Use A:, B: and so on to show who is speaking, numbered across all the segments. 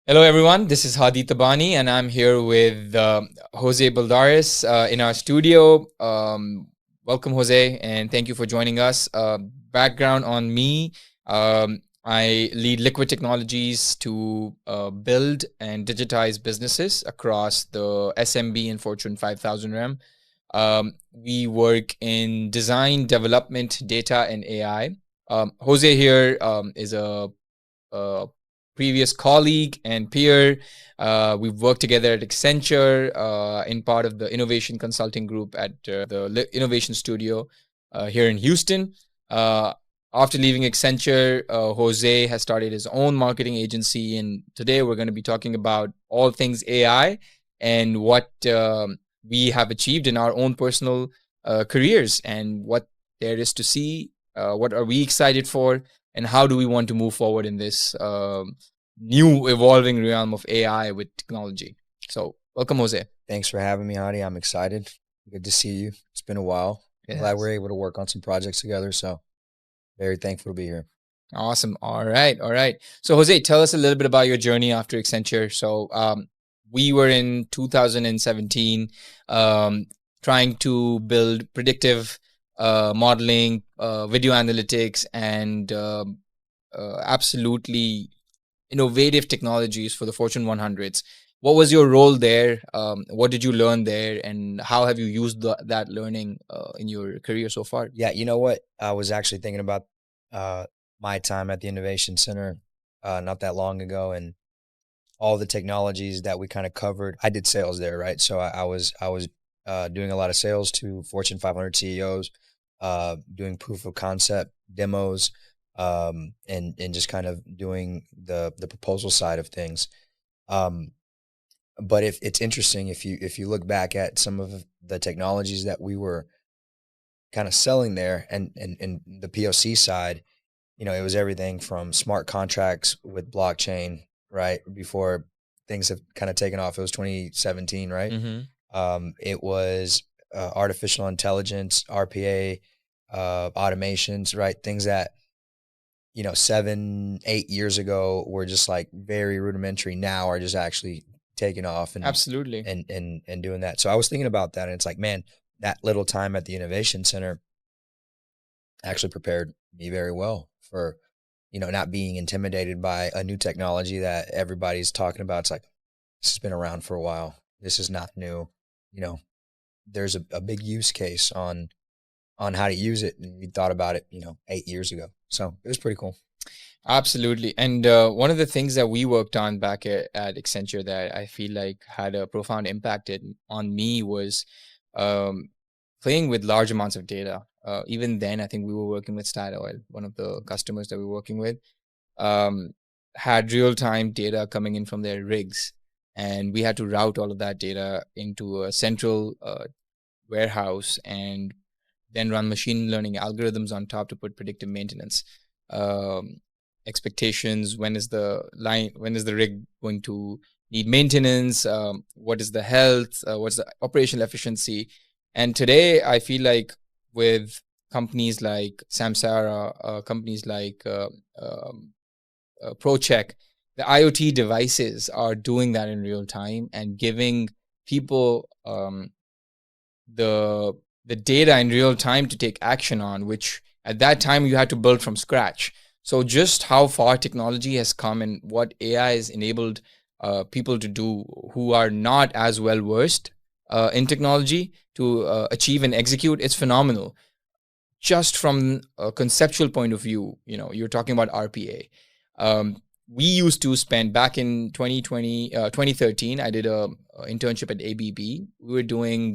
A: Hello, everyone. This is Hadi Tabani, and I'm here with Jose Balderas in our studio. Welcome, Jose, and thank you for joining us. Background on me: I lead Liquid Technologies to build and digitize businesses across the SMB and Fortune 5000 realm. We work in design, development, data, and AI. Jose here is a previous colleague and peer. We've worked together at Accenture in part of the innovation consulting group at the Innovation Studio here in Houston. After leaving Accenture, Jose has started his own marketing agency, and today we're going to be talking about all things AI and what we have achieved in our own personal careers and what there is to see. What are we excited for, and how do we want to move forward in this new evolving realm of AI with technology? So, welcome, Jose.
B: Thanks for having me, Hadi. I'm excited. Good to see you. It's been a while. Yes. Glad we're able to work on some projects together. So, very thankful to be here.
A: Awesome. All right. So, Jose, tell us a little bit about your journey after Accenture. So, we were in 2017 trying to build predictive modeling, video analytics, and absolutely innovative technologies for the Fortune 100s. What was your role there? What did you learn there? And how have you used that learning in your career so far?
B: Yeah, you know what? I was actually thinking about my time at the Innovation Center not that long ago, and all the technologies that we kind of covered. I did sales there, right? So I was doing a lot of sales to Fortune 500 CEOs, doing proof of concept demos, and just kind of doing the proposal side of things. But if it's interesting, if you look back at some of the technologies that we were kind of selling there, and the POC side, it was everything from smart contracts with blockchain, right? Before things have kind of taken off. It was 2017, right?
A: Mm-hmm.
B: It was artificial intelligence, RPA, automations, right? Things that 7-8 years ago were just like very rudimentary, now are just actually taking off and
A: absolutely
B: and doing that. So I was thinking about that, and it's like, man, that little time at the Innovation Center actually prepared me very well for not being intimidated by a new technology that everybody's talking about. It's like, this has been around for a while. This is not new. There's a big use case on how to use it, and we thought about it 8 years ago. So it was pretty cool.
A: Absolutely. And one of the things that we worked on back at Accenture that I feel like had a profound impact on me was playing with large amounts of data. Even then, I think we were working with Statoil, one of the customers that we were working with, had real-time data coming in from their rigs. And we had to route all of that data into a central warehouse and then run machine learning algorithms on top to put predictive maintenance expectations. When is the rig going to need maintenance? What is the health? What's the operational efficiency? And today, I feel like with companies like Samsara, companies like ProCheck, the IoT devices are doing that in real time and giving people the data in real time to take action on, which at that time you had to build from scratch. So just how far technology has come and what AI has enabled people to do who are not as well versed in technology to achieve and execute, it's phenomenal. Just from a conceptual point of view, you're talking about RPA. We used to spend back in 2013, I did a internship at ABB. We were doing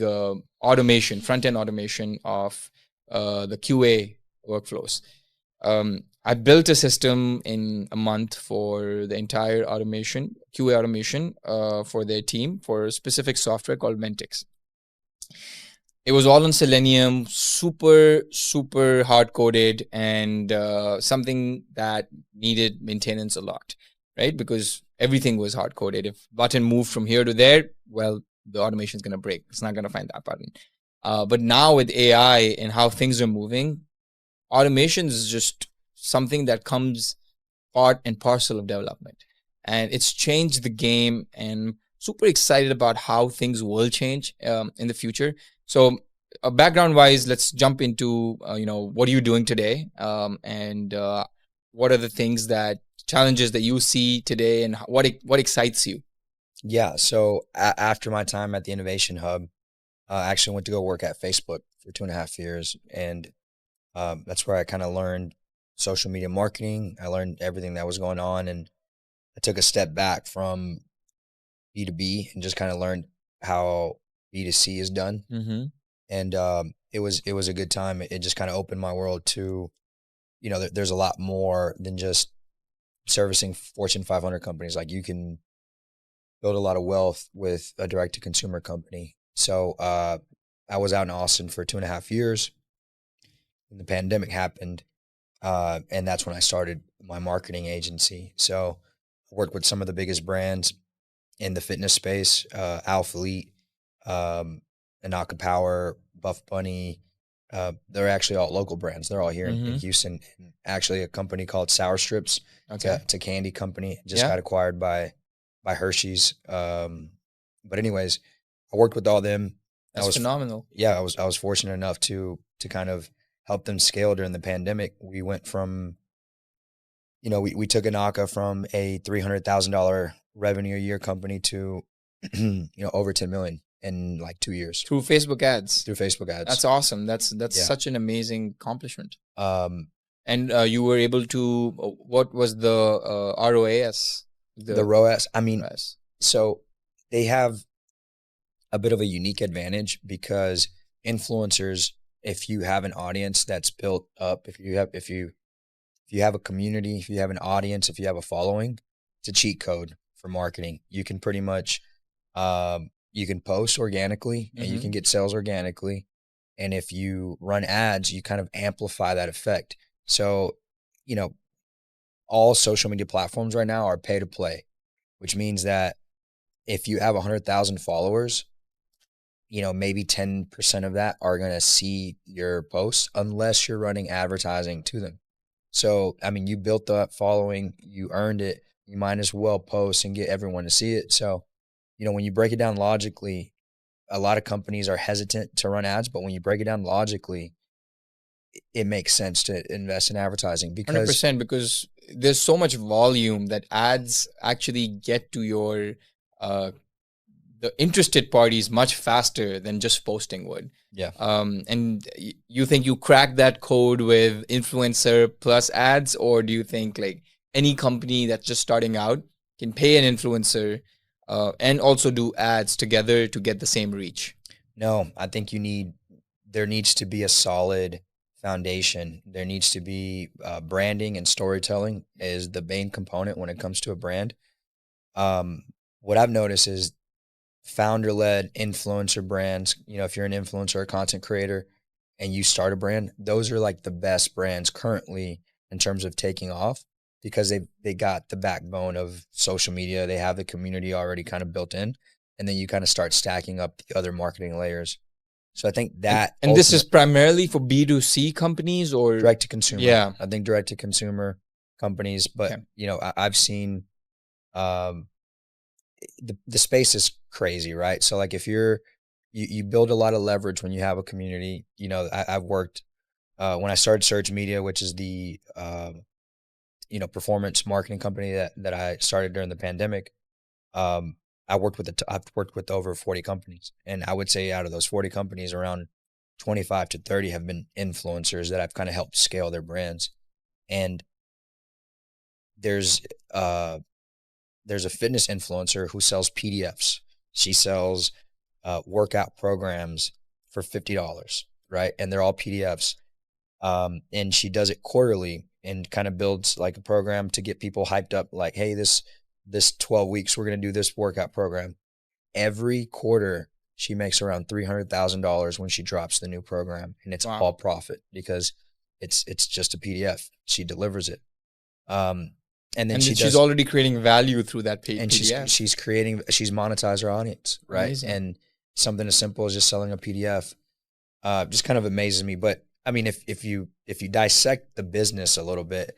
A: front-end automation of the QA workflows. I built a system in a month for the entire QA automation for their team for a specific software called Mentix. It was all on Selenium, super, super hard-coded, and something that needed maintenance a lot, right? Because everything was hard-coded. If button moved from here to there, well, the automation is going to break. It's not going to find that button. But now with AI and how things are moving, automation is just something that comes part and parcel of development. and it's changed the game. And super excited about how things will change in the future. So, background wise, let's jump into what are you doing today, and what are the things that challenges that you see today, and what excites you?
B: Yeah. So after my time at the Innovation Hub, I actually went to go work at Facebook for 2.5 years. And that's where I kind of learned social media marketing. I learned everything that was going on. And I took a step back from B2B and just kind of learned how B2C is done.
A: Mm-hmm.
B: And it was a good time. It just kind of opened my world to, there's a lot more than just servicing Fortune 500 companies. Like, you can build a lot of wealth with a direct to consumer company. So I was out in Austin for 2.5 years when the pandemic happened. And that's when I started my marketing agency. So I worked with some of the biggest brands in the fitness space, Alpha Elite, Anaka Power, Buff Bunny. They're actually all local brands. They're all here in
A: Mm-hmm.
B: Houston. And actually, a company called Sour Strips,
A: Okay.
B: it's a candy company, just
A: Yeah.
B: got acquired by Hershey's. But anyways, I worked with all them.
A: That's phenomenal.
B: Yeah, I was fortunate enough to kind of help them scale during the pandemic. We went from, we took Anaka from a $300,000 revenue a year company to, over 10 million in like 2 years
A: Through Facebook ads.
B: through Facebook ads.
A: That's awesome. That's
B: Yeah.
A: such an amazing accomplishment.
B: Um,
A: And you were able to. What was the ROAS?
B: the ROAS. I mean,
A: ROAS.
B: so they have a bit of a unique advantage because influencers, if you have an audience that's built up, if you have a community, if you have an audience, if you have a following, it's a cheat code for marketing. You can pretty much, you can post organically and you
A: Mm-hmm.
B: can get sales organically. And if you run ads, you kind of amplify that effect. So, all social media platforms right now are pay to play, which means that if you have 100,000 followers, maybe 10% of that are going to see your posts unless you're running advertising to them. So, I mean, you built that following, you earned it, you might as well post and get everyone to see it. So, when you break it down logically, a lot of companies are hesitant to run ads, but when you break it down logically, it makes sense to invest in advertising because
A: 100%, because there's so much volume that ads actually get to your the interested parties much faster than just posting would.
B: yeah.
A: And you think you crack that code with influencer plus ads, or do you think like any company that's just starting out can pay an influencer and also do ads together to get the same reach?
B: No, I think there needs to be a solid foundation. There needs to be branding and storytelling is the main component when it comes to a brand. What I've noticed is founder-led influencer brands, if you're an influencer or content creator and you start a brand, those are like the best brands currently in terms of taking off because they got the backbone of social media. They have the community already kind of built in, and then you kind of start stacking up the other marketing layers. So I think that
A: and this is primarily for B2C companies or
B: direct to consumer.
A: Yeah.
B: I think direct to consumer companies, but
A: Okay.
B: I've seen the space is crazy, right? So like if you build a lot of leverage when you have a community. I've worked when I started Surge Media, which is the performance marketing company that I started during the pandemic. I've worked with over 40 companies, and I would say out of those 40 companies, around 25 to 30 have been influencers that I've kind of helped scale their brands. And there's a fitness influencer who sells PDFs. She sells workout programs for $50, right? And they're all PDFs. And she does it quarterly and kind of builds like a program to get people hyped up. Like, hey, this 12 weeks, we're going to do this workout program. Every quarter, she makes around $300,000 when she drops the new program, and it's all profit because it's just a PDF. She delivers it. And then she's
A: already creating value through that
B: and
A: PDF.
B: she's monetized her audience, right? Amazing. And something as simple as just selling a PDF just kind of amazes me. But I mean, if you dissect the business a little bit,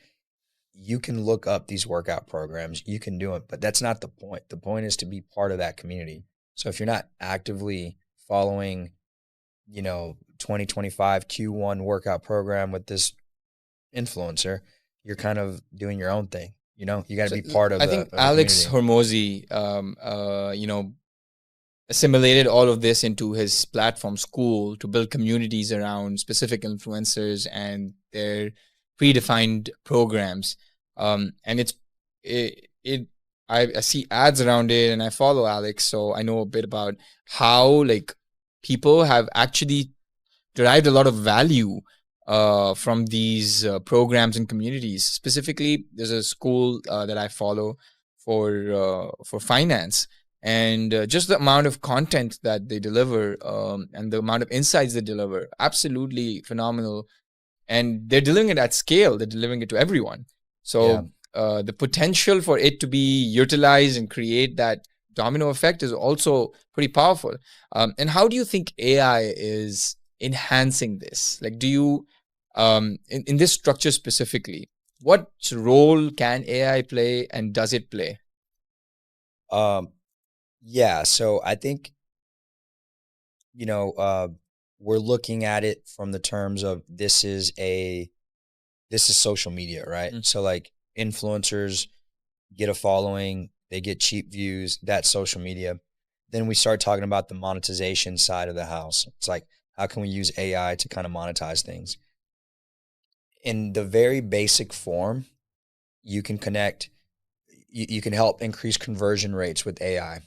B: you can look up these workout programs, you can do it, but that's not the point. The point is to be part of that community. So if you're not actively following, 2025 Q1 workout program with this influencer, you're kind of doing your own thing. You got to
A: So
B: be part of
A: I
B: the
A: think
B: of the
A: Alex
B: community.
A: Hormozy, assimilated all of this into his platform School to build communities around specific influencers and their predefined programs. And it I see ads around it, and I follow Alex, so I know a bit about how like people have actually derived a lot of value from these programs and communities. Specifically, there's a school that I follow for finance, and just the amount of content that they deliver and the amount of insights they deliver, absolutely phenomenal. And they're delivering it at scale. They're delivering it to everyone.
B: Yeah.
A: So the potential for it to be utilized and create that domino effect is also pretty powerful. And how do you think AI is enhancing this? Like, do you, in this structure specifically, what role can AI play, and does it play?
B: Um, yeah. So I think, we're looking at it from the terms of this is social media, right?
A: Mm.
B: So like influencers get a following, they get cheap views, that's social media. Then we start talking about the monetization side of the house. It's like, how can we use AI to kind of monetize things? In the very basic form, you can you can help increase conversion rates with AI.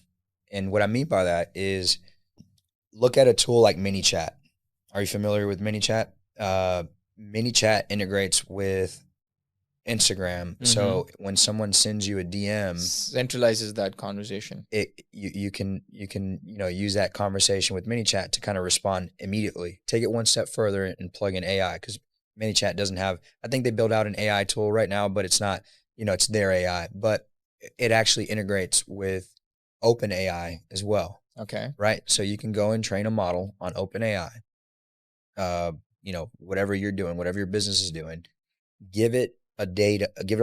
B: And what I mean by that is look at a tool like MiniChat. Are you familiar with MiniChat? MiniChat integrates with Instagram.
A: Mm-hmm.
B: So when someone sends you a DM,
A: Centralizes that conversation.
B: you can use that conversation with MiniChat to kind of respond immediately. Take it one step further and plug in AI, because MiniChat doesn't have. I think they build out an AI tool right now, but it's not. It's their AI, but it actually integrates with OpenAI as well,
A: Okay.
B: right? So you can go and train a model on OpenAI. Whatever you're doing, whatever your business is doing, give it a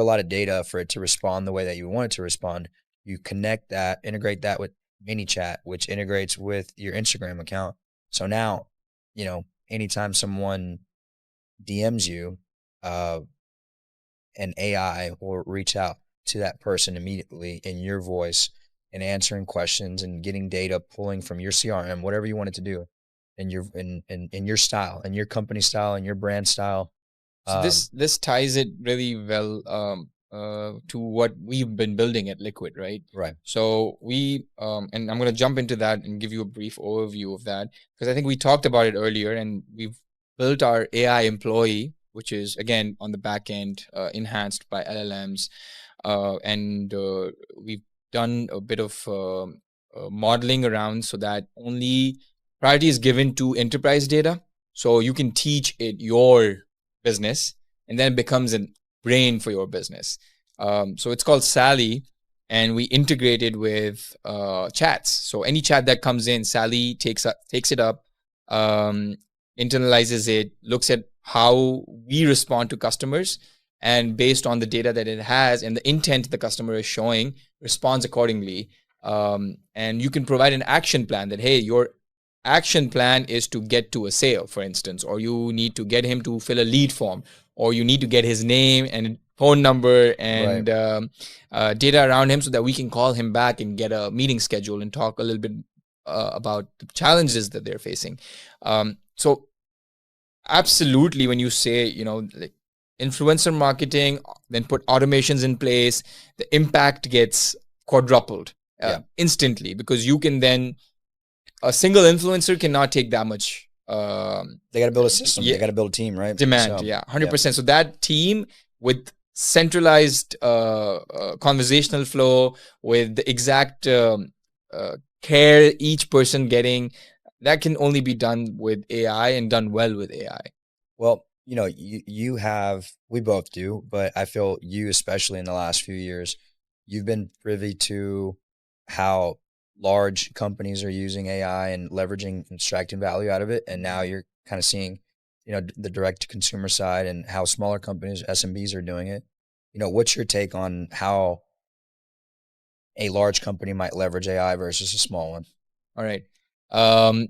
B: lot of data for it to respond the way that you want it to respond. You connect that, integrate that with MiniChat, which integrates with your Instagram account. So now, anytime someone DMs you, an AI will reach out to that person immediately in your voice and answering questions and getting data, pulling from your CRM, whatever you want it to do, in your style, in your company style, in your brand style.
A: So this ties it really well to what we've been building at Liquid, right?
B: Right.
A: So and I'm going to jump into that and give you a brief overview of that, because I think we talked about it earlier, and we've built our AI employee, which is again on the back end, enhanced by LLMs, and we've done a bit of modeling around so that only priority is given to enterprise data. So you can teach it your business, and then it becomes a brain for your business. So it's called Sally, and we integrated with chats. So any chat that comes in, Sally takes it up, internalizes it, looks at how we respond to customers, and based on the data that it has and the intent the customer is showing, responds accordingly. And you can provide an action plan that, hey, your action plan is to get to a sale, for instance, or you need to get him to fill a lead form, or you need to get his name and phone number and data around him so that we can call him back and get a meeting scheduled and talk a little bit about the challenges that they're facing. So absolutely, when you say, like influencer marketing, then put automations in place, the impact gets quadrupled instantly, because you can then, a single influencer cannot take that much.
B: They got to build a system. They got to build a team, right?
A: Demand, 100%. So that team with centralized conversational flow, with the exact care each person getting, that can only be done with AI, and done well with AI.
B: Well, we both do, but I feel you, especially in the last few years, you've been privy to how large companies are using AI and leveraging and extracting value out of it. And now you're kind of seeing, the direct to consumer side and how smaller companies, SMBs, are doing it. what's your take on how a large company might leverage AI versus a small one?
A: All right.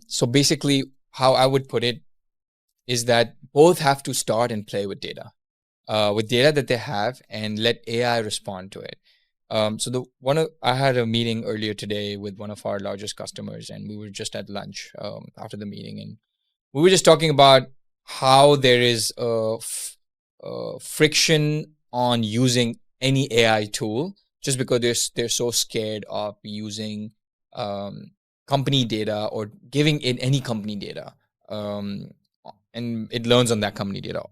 A: So basically, how I would put it is that both have to start and play with data that they have, and let AI respond to it. I had a meeting earlier today with one of our largest customers, and we were just at lunch after the meeting, and we were just talking about how there is friction on using any AI tool, just because they're so scared of using um, company data or giving it any company data, um, and it learns on that company data,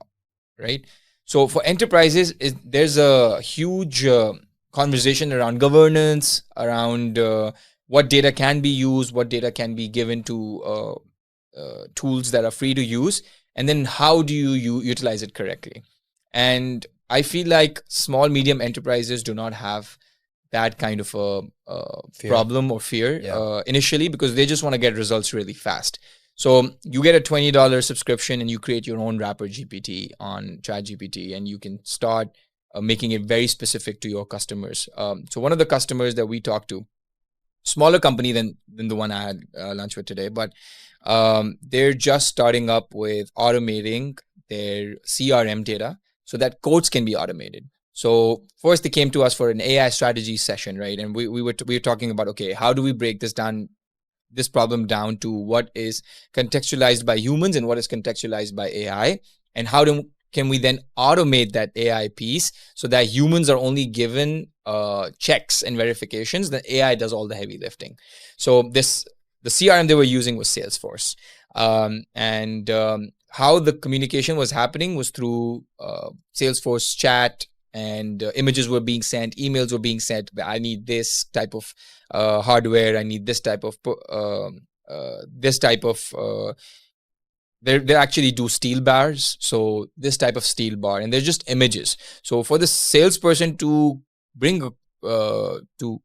A: right? So for enterprises, there's a huge conversation around governance, around what data can be used, what data can be given to tools that are free to use, and then how do you utilize it correctly. And I feel like small medium enterprises do not have that kind of a problem or fear initially, because they just want to get results really fast. So you get a $20 subscription and you create your own wrapper GPT on ChatGPT, and you can start making it very specific to your customers. So one of the customers that we talked to, smaller company than the one I had lunch with today, but they're just starting up with automating their CRM data so that quotes can be automated. So first they came to us for an AI strategy session, right? And we were talking about, okay, how do we break this problem down to what is contextualized by humans and what is contextualized by AI, and can we then automate that AI piece so that humans are only given checks and verifications, that AI does all the heavy lifting. So the CRM they were using was Salesforce, and how the communication was happening was through Salesforce chat, and images were being sent, emails were being sent. I need this type of hardware. I need this type of they actually do steel bars. So this type of steel bar, and they're just images. So for the salesperson to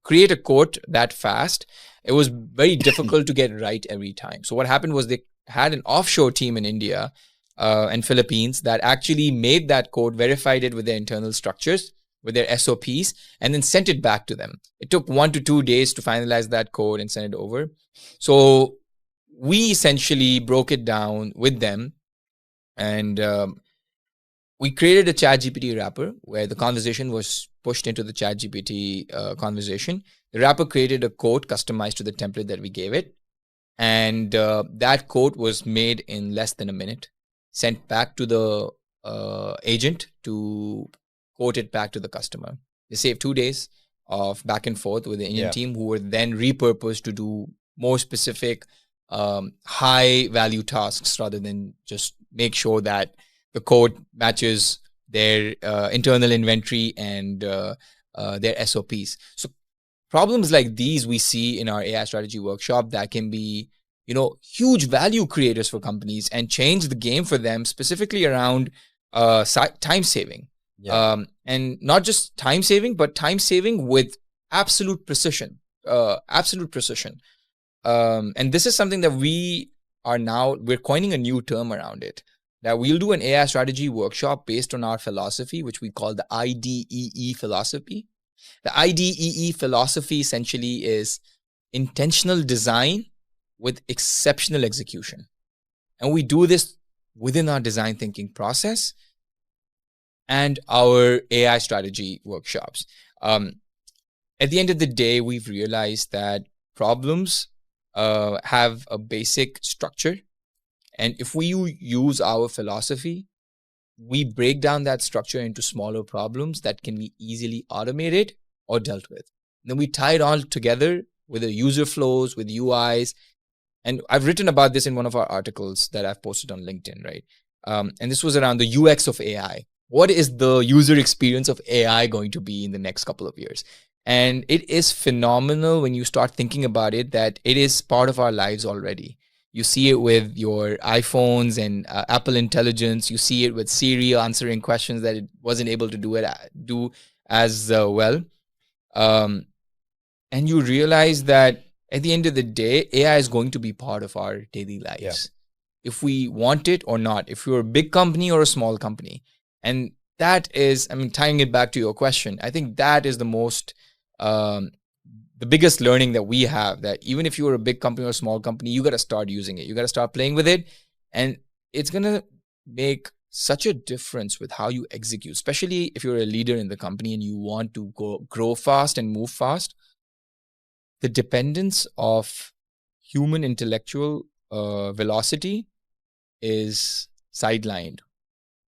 A: create a quote that fast, it was very difficult to get right every time. So what happened was they had an offshore team in India and Philippines that actually made that code, verified it with their internal structures, with their SOPs, and then sent it back to them. It took 1 to 2 days to finalize that code and send it over. So we essentially broke it down with them, and we created a ChatGPT wrapper where the conversation was pushed into the ChatGPT conversation. The wrapper created a quote customized to the template that we gave it, and that quote was made in less than a minute, sent back to the agent to quote it back to the customer. They saved 2 days of back and forth with the Indian team, who were then repurposed to do more specific high value tasks, rather than just make sure that the code matches their internal inventory and their SOPs. So problems like these we see in our AI strategy workshop that can be, huge value creators for companies and change the game for them, specifically around time saving. Yeah. And not just time saving, but time saving with absolute precision. And this is something that we're coining a new term around it, that we'll do an AI strategy workshop based on our philosophy, which we call the IDEE philosophy. The IDEE philosophy essentially is intentional design with exceptional execution. And we do this within our design thinking process and our AI strategy workshops. At the end of the day, we've realized that problems have a basic structure. And if we use our philosophy, we break down that structure into smaller problems that can be easily automated or dealt with. And then we tie it all together with the user flows, with UIs. And I've written about this in one of our articles that I've posted on LinkedIn, right? And this was around the UX of AI. What is the user experience of AI going to be in the next couple of years? And it is phenomenal when you start thinking about it, that it is part of our lives already. You see it with your iPhones and Apple Intelligence. You see it with Siri answering questions that it wasn't able to do as well. And you realize that at the end of the day, AI is going to be part of our daily lives, if we want it or not, if you're a big company or a small company. And that is, I mean, tying it back to your question, I think that is um, the biggest learning that we have, that even if you're a big company or a small company, you got to start using it. You got to start playing with it. And it's going to make such a difference with how you execute, especially if you're a leader in the company and you want to grow fast and move fast. The dependence of human intellectual velocity is sidelined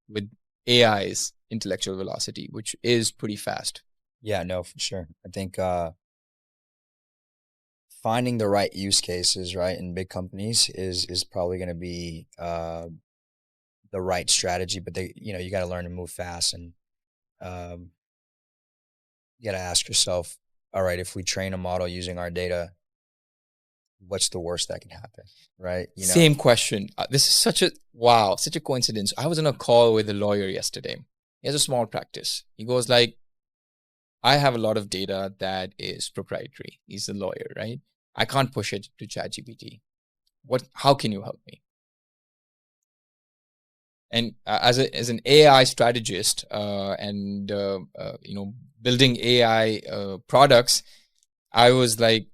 A: with AI's intellectual velocity, which is pretty fast.
B: Yeah, no, for sure. I think finding the right use cases, right, in big companies is probably going to be the right strategy. But you got to learn to move fast, and um, you got to ask yourself, all right, if we train a model using our data, what's the worst that can happen, right?
A: Same question. This is such a coincidence. I was on a call with a lawyer yesterday. He has a small practice. He goes like, I have a lot of data that is proprietary. He's a lawyer, right? I can't push it to ChatGPT. How can you help me? And as an AI strategist and building AI products, I was like,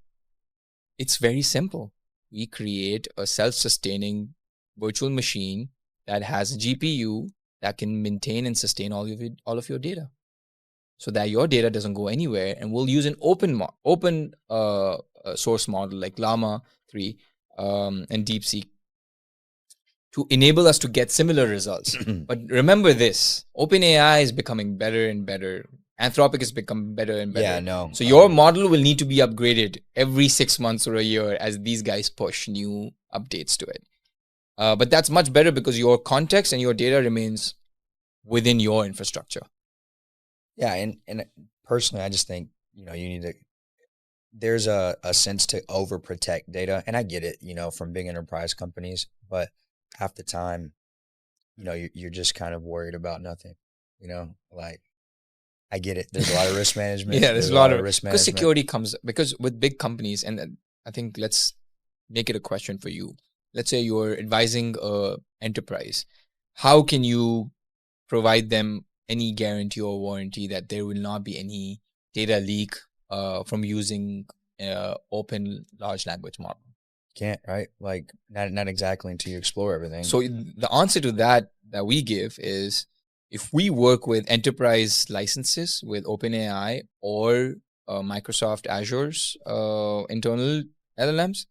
A: it's very simple. We create a self-sustaining virtual machine that has a GPU that can maintain and sustain all of your data, so that your data doesn't go anywhere. And we'll use an open source model like Llama 3 and DeepSeek to enable us to get similar results. But remember this, OpenAI is becoming better and better. Anthropic is becoming better and better.
B: Yeah, no.
A: So your model will need to be upgraded every 6 months or a year as these guys push new updates to it. But that's much better because your context and your data remains within your infrastructure.
B: Yeah, and personally, I just think, you need to, there's a sense to overprotect data. And I get it, from big enterprise companies, but half the time, you're just kind of worried about nothing, like, I get it. There's a lot of risk management.
A: Yeah, there's a lot of
B: risk management.
A: Because security comes, because with big companies, and I think let's make it a question for you. Let's say you're advising a enterprise. How can you provide them any guarantee or warranty that there will not be any data leak from using open large language model?
B: Can't, right? Like, not exactly until you explore everything.
A: So the answer to that we give is, if we work with enterprise licenses with OpenAI or Microsoft Azure's internal LLMs,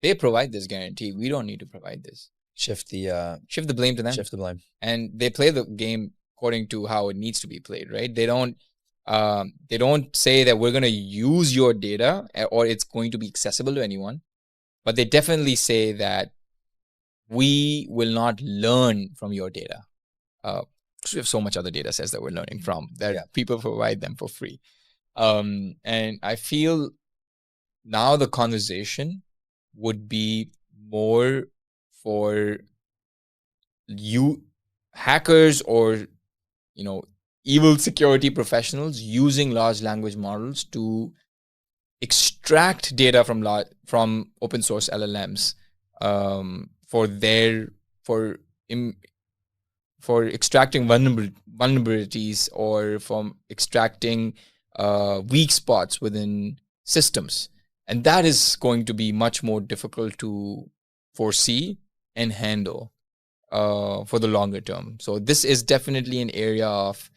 A: they provide this guarantee. We don't need to provide this.
B: Shift the
A: blame to them.
B: Shift the blame.
A: And they play the game according to how it needs to be played, right? They don't say that we're going to use your data or it's going to be accessible to anyone, but they definitely say that we will not learn from your data. We have so much other data sets that we're learning from that people provide them for free. And I feel now the conversation would be more for you hackers or evil security professionals using large language models to extract data from open source LLMs for extracting vulnerabilities or from extracting weak spots within systems. And that is going to be much more difficult to foresee and handle for the longer term. So this is definitely an area of,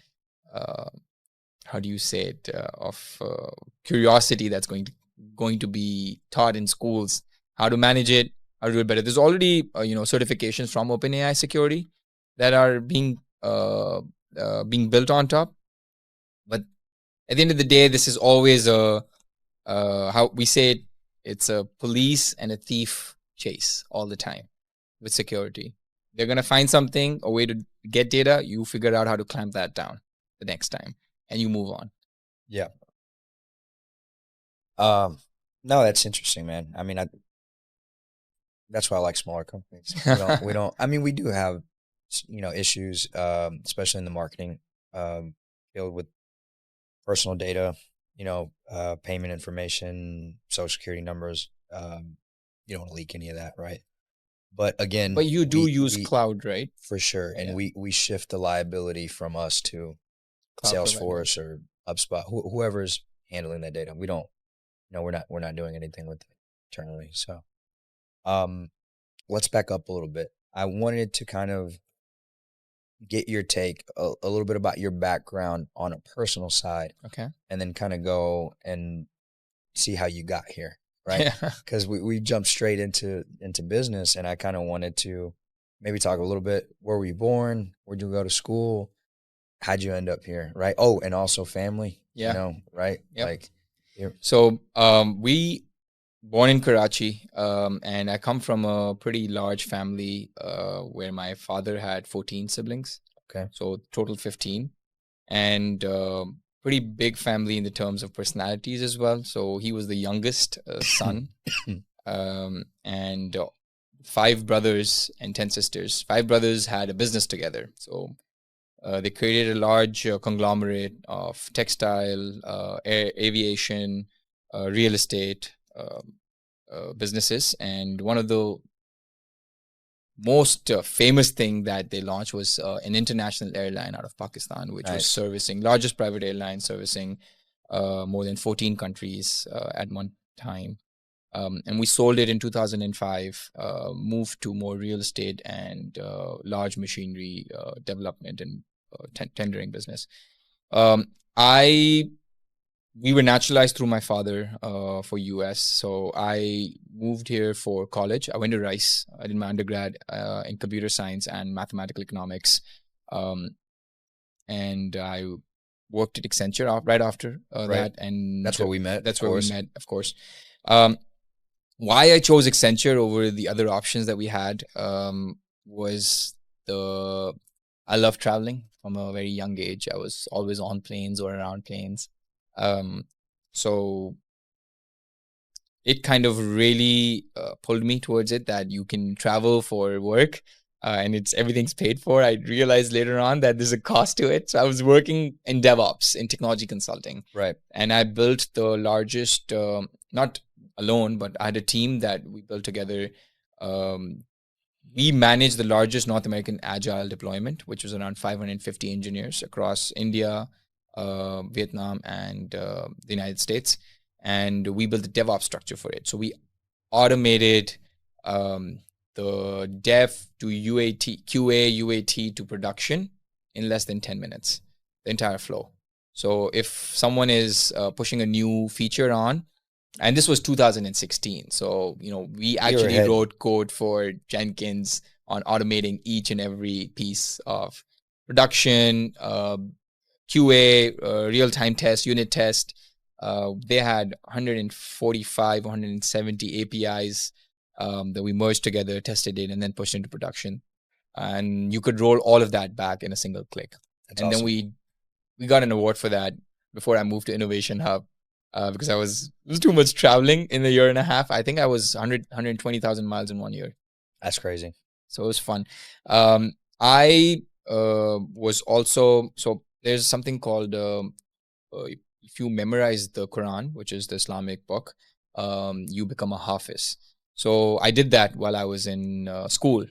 A: how do you say it, of curiosity that's going to be taught in schools, how to manage it, how to do it better. There's already certifications from OpenAI security that are being built on top. But at the end of the day, this is always how we say it, it's a police and a thief chase all the time with security. They're going to find something, a way to get data, you figure out how to clamp that down the next time and you move on.
B: Yeah. No, that's interesting, man. I mean, that's why I like smaller companies. We don't, I mean, we do have, issues, especially in the marketing field with personal data, payment information, social security numbers. You don't want to leak any of that, right? But again,
A: But you do use cloud, right?
B: for sure, and
A: Yeah.
B: we shift the liability from us to
A: Cloud provider.
B: Salesforce or HubSpot, whoever's handling that data. We don't, we're not doing anything with it internally. So, let's back up a little bit. I wanted to kind of get your take a little bit about your background on a personal side,
A: Okay.
B: and then kind of go and see how you got here, right?
A: Yeah.
B: Because we jumped straight into business, and I kind of wanted to maybe talk a little bit. Where were you born? Where'd you go to school? How'd you end up here, right? Oh, and also family,
A: Yeah.
B: right?
A: Yep.
B: Like,
A: So we born in Karachi, and I come from a pretty large family where my father had 14 siblings.
B: Okay.
A: So total 15, and pretty big family in the terms of personalities as well. So he was the youngest son, and 5 brothers and 10 sisters. 5 brothers had a business together. So they created a large conglomerate of textile, aviation, real estate businesses. And one of the most famous thing that they launched was an international airline out of Pakistan, which was servicing largest private airline servicing more than 14 countries at one time. And we sold it in 2005, moved to more real estate and large machinery development and tendering business. We were naturalized through my father for US. So I moved here for college. I went to Rice. I did my undergrad in computer science and mathematical economics. And I worked at Accenture right after that. And
B: that's where we met.
A: That's where we met, of course. Why I chose Accenture over the other options that we had was I love traveling from a very young age. I was always on planes or around planes. So it kind of really pulled me towards it, that you can travel for work and everything's paid for. I realized later on that there's a cost to it. So I was working in DevOps, in technology consulting.
B: Right.
A: And I built the largest, not alone, but I had a team that we built together. We managed the largest North American agile deployment, which was around 550 engineers across India, Vietnam, and the United States. And we built the DevOps structure for it. So we automated the dev to UAT, QA, UAT to production in less than 10 minutes, the entire flow. So if someone is pushing a new feature on, and this was 2016. So, we actually wrote code for Jenkins on automating each and every piece of production, QA, real-time test, unit test. They had 145, 170 APIs that we merged together, tested it, and then pushed into production. And you could roll all of that back in a single click. That's awesome. Then we got an award for that before I moved to Innovation Hub. Because it was too much traveling in a year and a half. I think I was 120,000 miles in 1 year.
B: That's crazy.
A: So it was fun. I was also, so there's something called, if you memorize the Quran, which is the Islamic book, you become a Hafiz. So I did that while I was in school,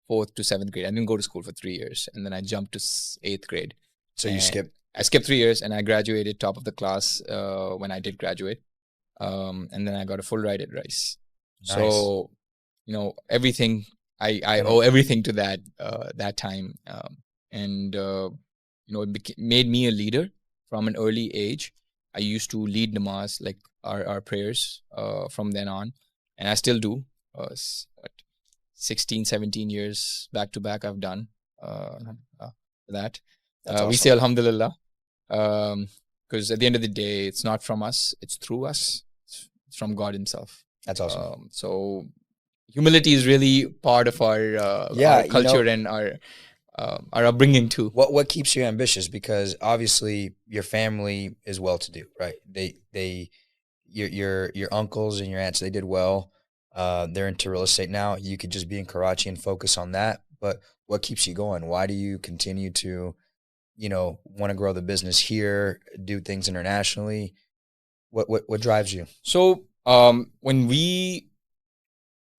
A: 4th to 7th grade. I didn't go to school for 3 years. And then I jumped to 8th grade.
B: So you skipped?
A: I skipped 3 years and I graduated top of the class when I did graduate. And then I got a full ride at Rice. Nice. So, everything, I owe everything to that time. It made me a leader from an early age. I used to lead namaz, like our prayers from then on. And I still do. 16, 17 years back to back I've done that. Awesome. We say Alhamdulillah. Because at the end of the day, it's not from us, it's through us. It's from God himself.
B: That's awesome.
A: So humility is really part of our culture and our upbringing too.
B: What keeps you ambitious? Because obviously your family is well-to-do, right? Your uncles and your aunts, they did well. They're into real estate now. You could just be in Karachi and focus on that. But what keeps you going? Why do you continue to want to grow the business here, do things internationally? What drives you?
A: So, when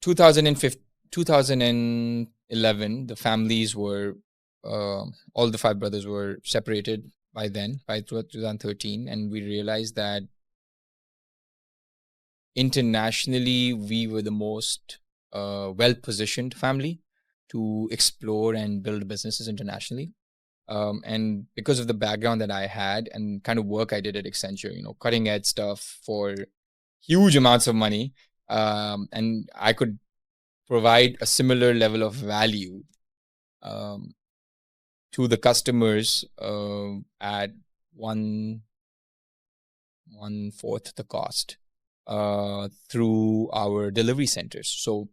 A: 2015, 2011, the families were, all the five brothers were separated by then, by 2013. And we realized that internationally, we were the most well-positioned family to explore and build businesses internationally. And because of the background that I had and kind of work I did at Accenture, cutting edge stuff for huge amounts of money, and I could provide a similar level of value um, to the customers at one fourth the cost through our delivery centers. So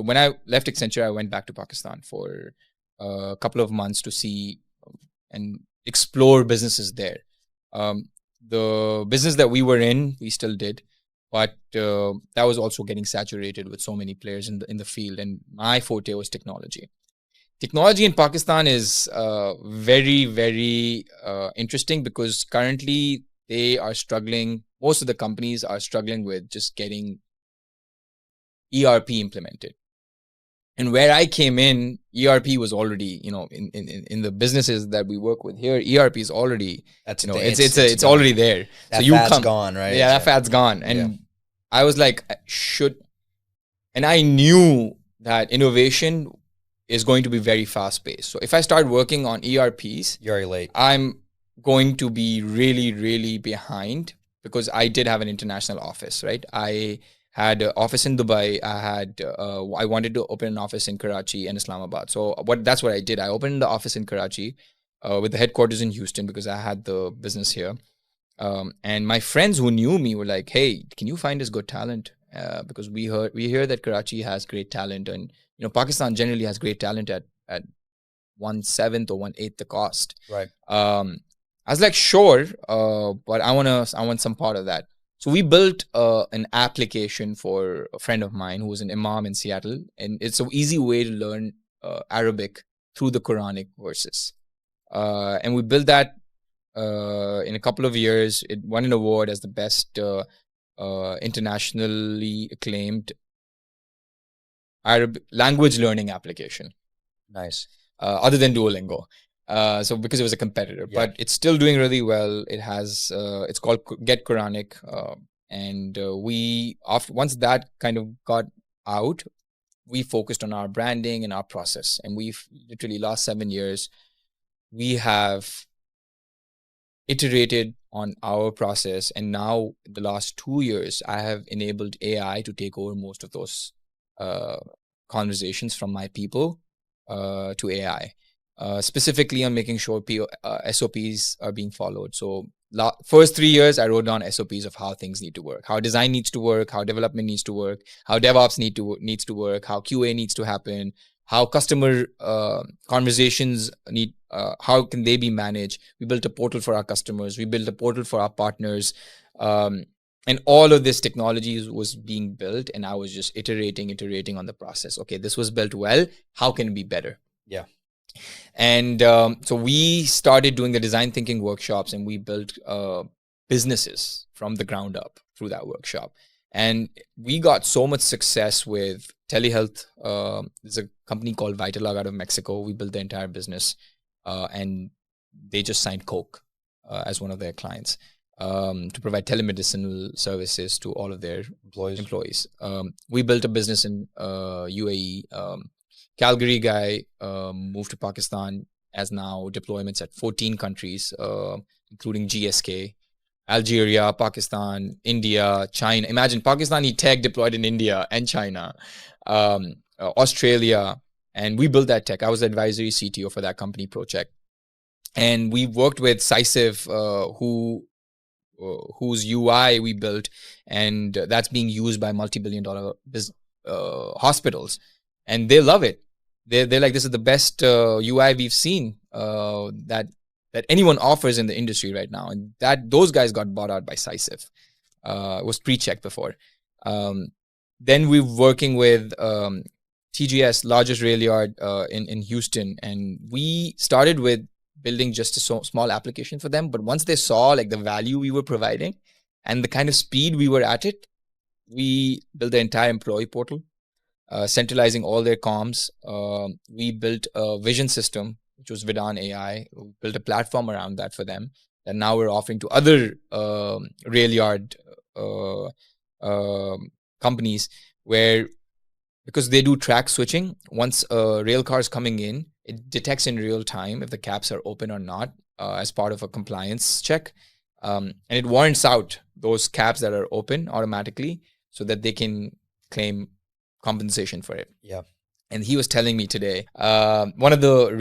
A: when I left Accenture, I went back to Pakistan for a couple of months to see and explore businesses there. The business that we were in, we still did, but that was also getting saturated with so many players in the field. And my forte was technology. Technology in Pakistan is very, very interesting because currently they are struggling. Most of the companies are struggling with just getting ERP implemented. And where I came in, ERP was already, in the businesses that we work with here, ERP is already, it's already there.
B: That fad's gone, right?
A: Yeah, that fad's gone. And I was like, and I knew that innovation is going to be very fast paced. So if I start working on ERPs,
B: you're already late.
A: I'm going to be really, really behind because I did have an international office, right? I had an office in Dubai. I wanted to open an office in Karachi and Islamabad. So that's what I did. I opened the office in Karachi with the headquarters in Houston because I had the business here. And my friends who knew me were like, "Hey, can you find us good talent? Because we hear that Karachi has great talent, and Pakistan generally has great talent at 1/7 or 1/8 the cost."
B: Right.
A: I was like, "Sure, but I want some part of that." So we built an application for a friend of mine who was an imam in Seattle, and it's an easy way to learn Arabic through the Quranic verses. And we built that in a couple of years. It won an award as the best internationally acclaimed Arabic language learning application.
B: Nice.
A: Other than Duolingo. So because it was a competitor, but it's still doing really well. It has, it's called Get Quranic. And once that kind of got out, we focused on our branding and our process. And we've literally last 7 years, we have iterated on our process. And now the last 2 years, I have enabled AI to take over most of those conversations from my people to AI. Specifically on making sure SOPs are being followed. So first 3 years, I wrote down SOPs of how things need to work, how design needs to work, how development needs to work, how DevOps needs to work, how QA needs to happen, how customer conversations how can they be managed. We built a portal for our customers. We built a portal for our partners. And all of this technology was being built, and I was just iterating on the process. Okay, this was built well. How can it be better?
B: Yeah.
A: And so we started doing the design thinking workshops, and we built businesses from the ground up through that workshop. And we got so much success with telehealth. There's a company called Vitalog out of Mexico. We built the entire business, and they just signed Coke as one of their clients to provide telemedicine services to all of their employees. We built a business in UAE. Calgary guy moved to Pakistan, as now deployments at 14 countries, including GSK, Algeria, Pakistan, India, China. Imagine Pakistani tech deployed in India and China, Australia, and we built that tech. I was the advisory CTO for that company project. And we worked with Sisiv, whose UI we built, and that's being used by multi-billion-dollar hospitals. And they love it. They're like, this is the best UI we've seen that anyone offers in the industry right now. And those guys got bought out by Sisiv. It was pre-checked before. Then we're working with TGS, largest rail yard in Houston. And we started with building just a small application for them. But once they saw like the value we were providing and the kind of speed we were at it, we built the entire employee portal. centralizing all their comms. We built a vision system, which was Vidan AI. We built a platform around that for them that now we're offering to other rail yard uh, companies, where, because they do track switching, once a rail car is coming in, it detects in real time if the caps are open or not as part of a compliance check. And it warrants out those caps that are open automatically so that they can claim compensation for it.
B: Yeah.
A: And he was telling me today, one of the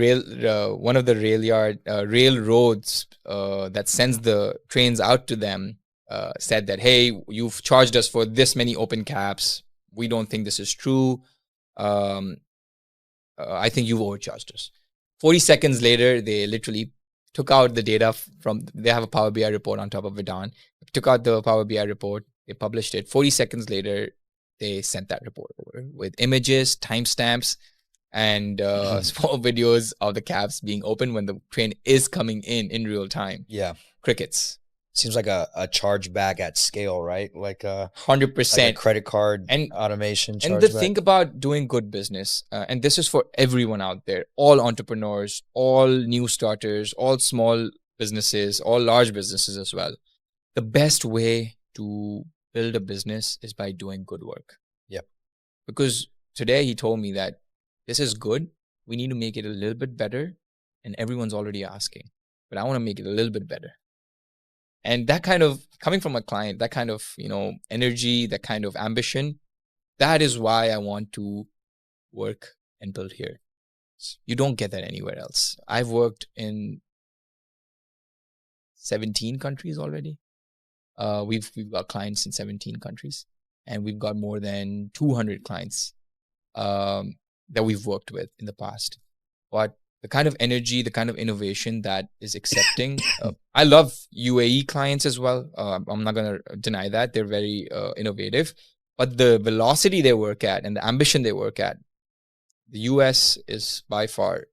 A: railroads that sends the trains out to them said that, hey, you've charged us for this many open caps. We don't think this is true. I think you've overcharged us. 40 seconds later, they literally took out the data they have a Power BI report on top of Vidan. Took out the Power BI report. They published it. 40 seconds later, they sent that report over with images, timestamps, and small videos of the caps being open when the train is coming in real time.
B: Yeah.
A: Crickets.
B: Seems like a chargeback at scale, right? Like
A: 100%.
B: Like a credit card
A: and
B: automation chargeback.
A: And the thing about doing good business, and this is for everyone out there, all entrepreneurs, all new starters, all small businesses, all large businesses as well. The best way to build a business is by doing good work.
B: Yep.
A: Because today he told me that this is good. We need to make it a little bit better. And everyone's already asking, but I want to make it a little bit better. And that kind of, coming from a client, that kind of, energy, that kind of ambition, that is why I want to work and build here. You don't get that anywhere else. I've worked in 17 countries already. We've got clients in 17 countries, and we've got more than 200 clients that we've worked with in the past. But the kind of energy, the kind of innovation that is accepting. I love UAE clients as well. I'm not going to deny that. They're very innovative. But the velocity they work at and the ambition they work at, the US is by far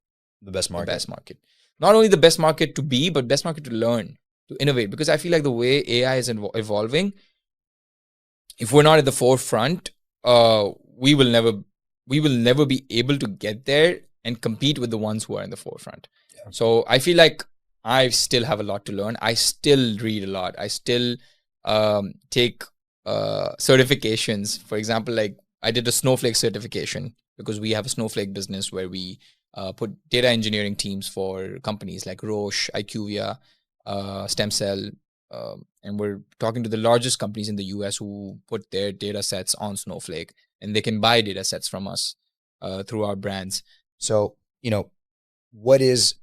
B: the best market.
A: Not only the best market to be, but best market to learn, to innovate. Because I feel like the way AI is evolving, if we're not at the forefront, we will never be able to get there and compete with the ones who are in the forefront. Yeah. So I feel like I still have a lot to learn. I still read a lot. I still take certifications. For example, like I did a Snowflake certification because we have a Snowflake business where we put data engineering teams for companies like Roche, IQVIA, Stem Cell, and we're talking to the largest companies in the US who put their data sets on Snowflake, and they can buy data sets from us through our brands.
B: So, what is,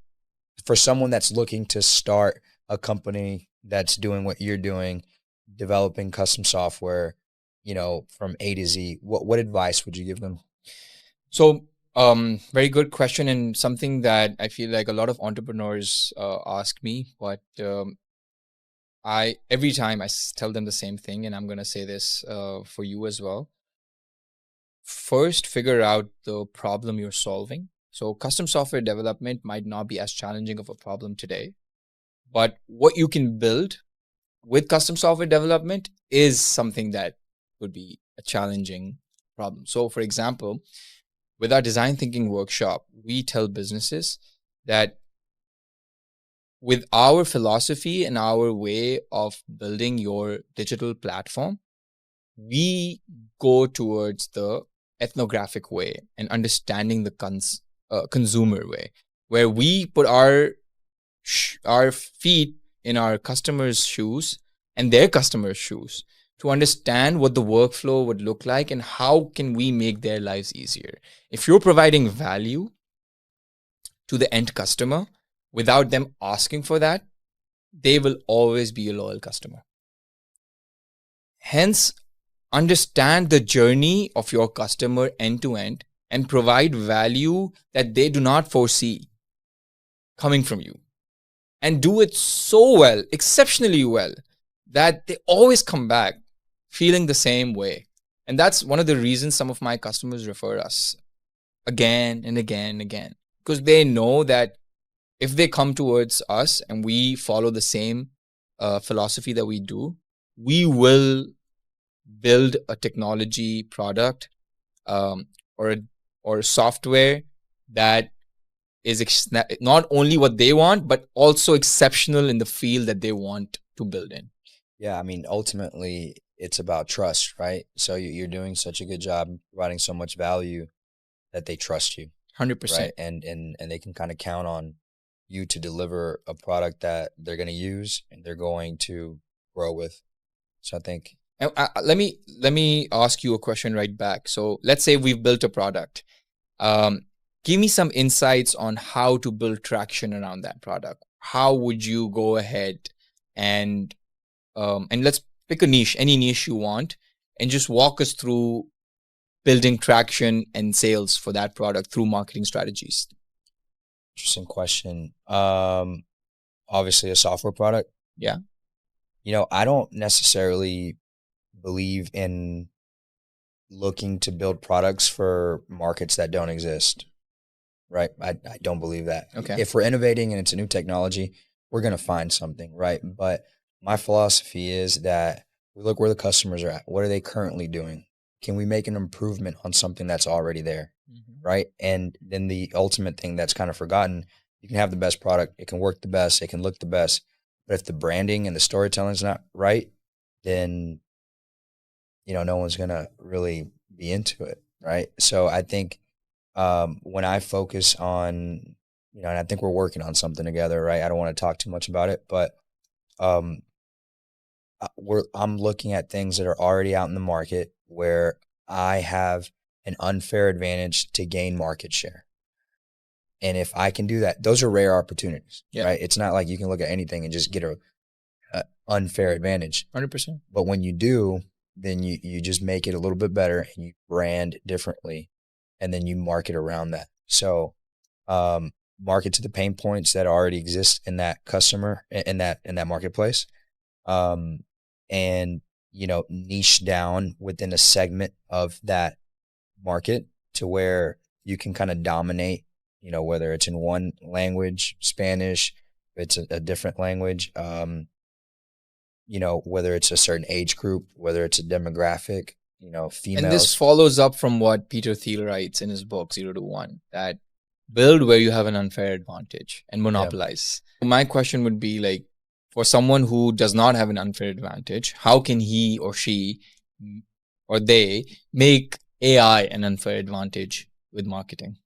B: for someone that's looking to start a company that's doing what you're doing, developing custom software, from A to Z, what advice would you give them?
A: So, very good question, and something that I feel like a lot of entrepreneurs ask me, but every time I tell them the same thing, and I'm going to say this for you as well. First, figure out the problem you're solving. So custom software development might not be as challenging of a problem today, but what you can build with custom software development is something that would be a challenging problem. So for example, with our design thinking workshop, we tell businesses that with our philosophy and our way of building your digital platform, we go towards the ethnographic way and understanding the consumer way, where we put our feet in our customers' shoes and their customers' shoes to understand what the workflow would look like and how can we make their lives easier. If you're providing value to the end customer without them asking for that, they will always be a loyal customer. Hence, understand the journey of your customer end to end and provide value that they do not foresee coming from you. And do it so well, exceptionally well, that they always come back feeling the same way. And that's one of the reasons some of my customers refer us again and again and again. Because they know that if they come towards us and we follow the same philosophy that we do, we will build a technology product or software that is not only what they want, but also exceptional in the field that they want to build in?
B: Yeah, I mean, ultimately, it's about trust, right? So you're doing such a good job providing so much value that they trust you, right?
A: 100%.
B: And they can kind of count on you to deliver a product that they're going to use and they're going to grow with. So I think,
A: Let me ask you a question right back. So let's say we've built a product. Um, Give me some insights on how to build traction around that product. How would you go ahead and let's pick a niche, any niche you want, and just walk us through building traction and sales for that product through marketing strategies.
B: interesting question. Obviously, a software product.
A: Yeah.
B: I don't necessarily believe in looking to build products for markets that don't exist. Right. I don't believe that.
A: Okay.
B: If we're innovating and it's a new technology, we're going to find something. Right. But my philosophy is that we look where the customers are at. What are they currently doing? Can we make an improvement on something that's already there?
A: Mm-hmm.
B: Right. And then the ultimate thing that's kind of forgotten, you can have the best product. It can work the best. It can look the best. But if the branding and the storytelling is not right, then, no one's going to really be into it. Right. So I think when I focus on, and I think we're working on something together, right? I don't want to talk too much about it, but um, I'm looking at things that are already out in the market where I have an unfair advantage to gain market share. And if I can do that, those are rare opportunities, right? It's not like you can look at anything and just get a unfair advantage.
A: 100%.
B: But when you do, then you just make it a little bit better and you brand differently, and then you market around that. So market to the pain points that already exist in that customer, in that marketplace, and niche down within a segment of that market to where you can kind of dominate, whether it's in one language, Spanish, if it's a different language, whether it's a certain age group, whether it's a demographic, females.
A: And this follows up from what Peter Thiel writes in his book, 0 to 1, that build where you have an unfair advantage and monopolize. Yeah. My question would be like, for someone who does not have an unfair advantage, how can he or she or they make AI an unfair advantage with marketing?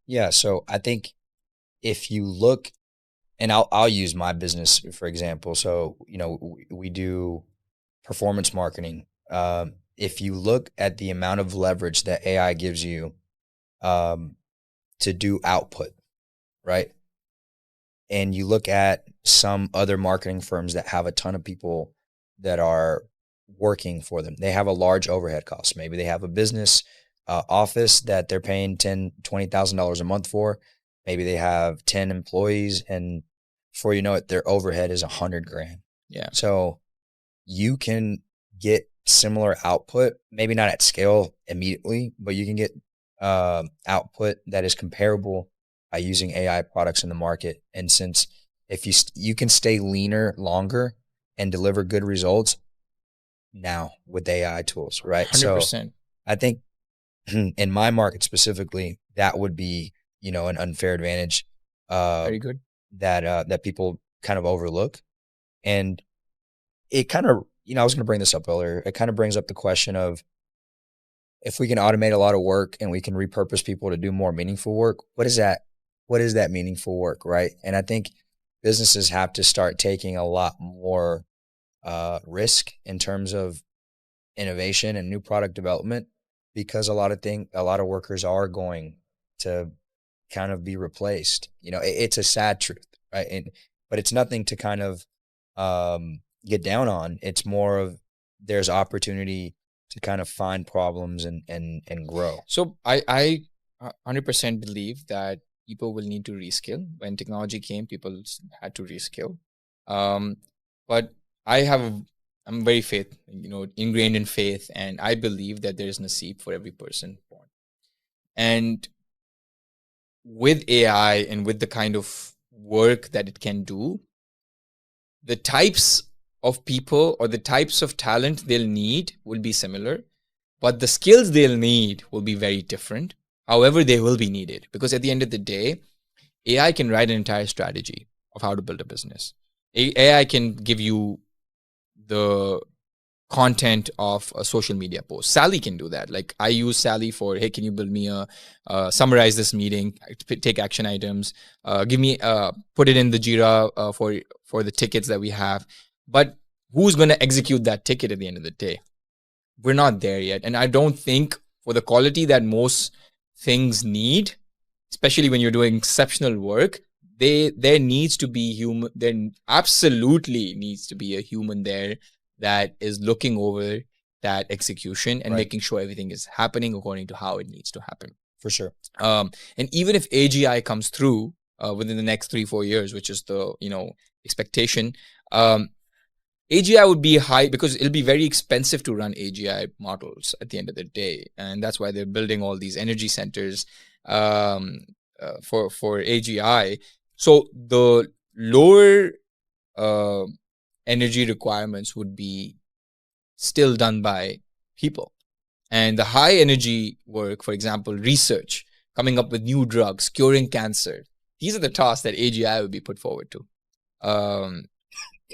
B: Yeah. So I think if you look, and I'll use my business for example. So, we do performance marketing. If you look at the amount of leverage that AI gives you to do output, right? And you look at some other marketing firms that have a ton of people that are working for them. They have a large overhead cost. Maybe they have a business office that they're paying $10,000, $20,000 a month for. Maybe they have 10 employees, and before you know it, their overhead is $100,000.
A: Yeah.
B: So you can get similar output, maybe not at scale immediately, but you can get output that is comparable by using AI products in the market. And since if you can stay leaner longer and deliver good results now with AI tools, right?
A: 100%.
B: So I think in my market specifically, that would be, an unfair advantage.
A: Very good.
B: That people kind of overlook. And it kind of, I was going to bring this up earlier. It kind of brings up the question of, if we can automate a lot of work and we can repurpose people to do more meaningful work, what is that meaningful work, right? And I think businesses have to start taking a lot more risk in terms of innovation and new product development, because a lot of workers are going to kind of be replaced. It's a sad truth, right? But it's nothing to kind of get down on. It's more of there's opportunity to kind of find problems and grow.
A: So I 100% believe that people will need to reskill. When technology came, people had to reskill. But I'm very ingrained in faith, and I believe that there is nasib for every person born. And with AI and with the kind of work that it can do, the types of people or the types of talent they'll need will be similar. but the skills they'll need will be very different. However, they will be needed, because at the end of the day, AI can write an entire strategy of how to build a business. AI can give you the content of a social media post. Sally can do that. Like, I use Sally for, hey, can you build me a summarize this meeting, take action items, give me put it in the Jira for the tickets that we have. But who's going to execute that ticket at the end of the day? We're not there yet, and I don't think for the quality that most things need, especially when you're doing exceptional work, there needs to be human. There absolutely needs to be a human there that is looking over that execution and
B: Right.
A: making sure everything is happening according to how it needs to happen.
B: For sure.
A: And even if AGI comes through within the next 3-4 years, which is the expectation, AGI would be high because it'll be very expensive to run AGI models at the end of the day, and that's why they're building all these energy centers for AGI. So the lower energy requirements would be still done by people, and the high energy work, for example, research, coming up with new drugs, curing cancer, these are the tasks that AGI would be put forward to.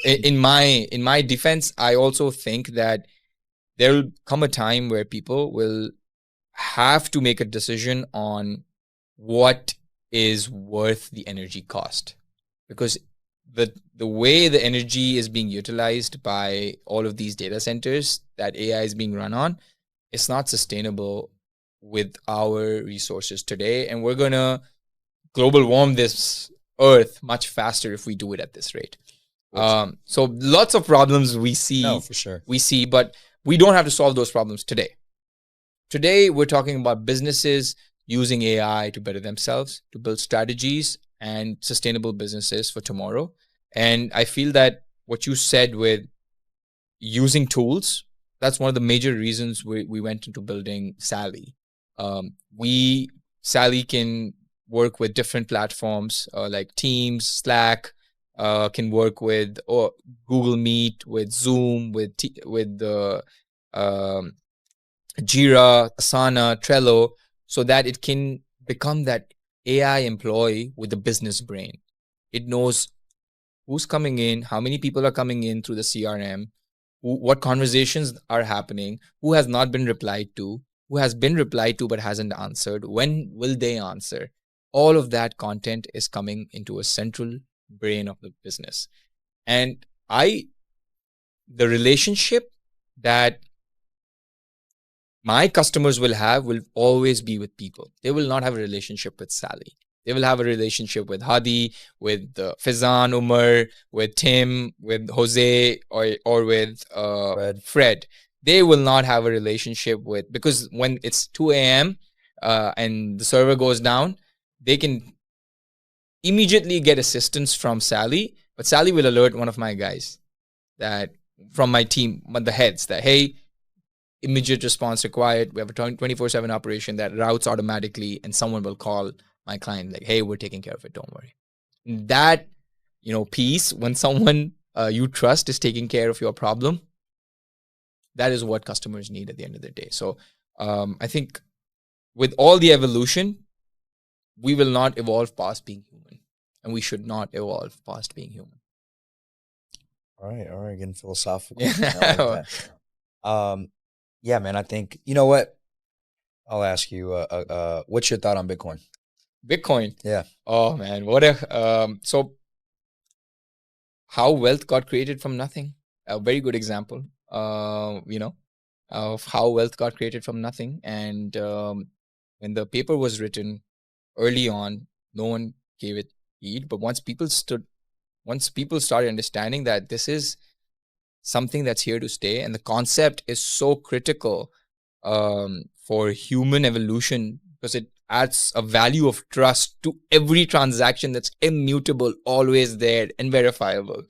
A: In my defense, I also think that there will come a time where people will have to make a decision on what is worth the energy cost, because the way the energy is being utilized by all of these data centers that AI is being run on, it's not sustainable with our resources today, and we're gonna global warm this earth much faster if we do it at this rate. So lots of problems we see.
B: No, for sure.
A: We see, but we don't have to solve those problems today. Today, we're talking about businesses using AI to better themselves, to build strategies and sustainable businesses for tomorrow. And I feel that what you said with using tools, that's one of the major reasons we went into building Sally. Sally can work with different platforms like Teams, Slack, can work with Google Meet, with Zoom, with the Jira, Asana, Trello, so that it can become that AI employee with the business brain. It knows who's coming in, how many people are coming in through the CRM, what conversations are happening, who has not been replied to, who has been replied to but hasn't answered, when will they answer. All of that content is coming into a central brain of the business. And the relationship that my customers will always be with people. They will not have a relationship with Sally. They will have a relationship with Hadi, with Fizan, Umar, with Tim, with Jose, or with Fred. They will not have a relationship with, because when it's 2 a.m. And the server goes down, they can immediately get assistance from Sally, but Sally will alert one of my guys that from my team, the heads, that, hey, immediate response required. We have a 24/7 operation that routes automatically, and someone will call my client like, hey, we're taking care of it, don't worry. That piece, when someone you trust is taking care of your problem, that is what customers need at the end of the day. So I think with all the evolution, we will not evolve past being human, and we should not evolve past being human.
B: All right, getting philosophical.
A: Yeah.
B: I like that. Yeah, man, I think, you know what? I'll ask you, what's your thought on Bitcoin?
A: Bitcoin?
B: Yeah.
A: Oh, man. So how wealth got created from nothing. A very good example, of how wealth got created from nothing. And when the paper was written early on, no one gave it heed. But once people started understanding that this is something that's here to stay, and the concept is so critical for human evolution, because it adds a value of trust to every transaction that's immutable, always there, and verifiable.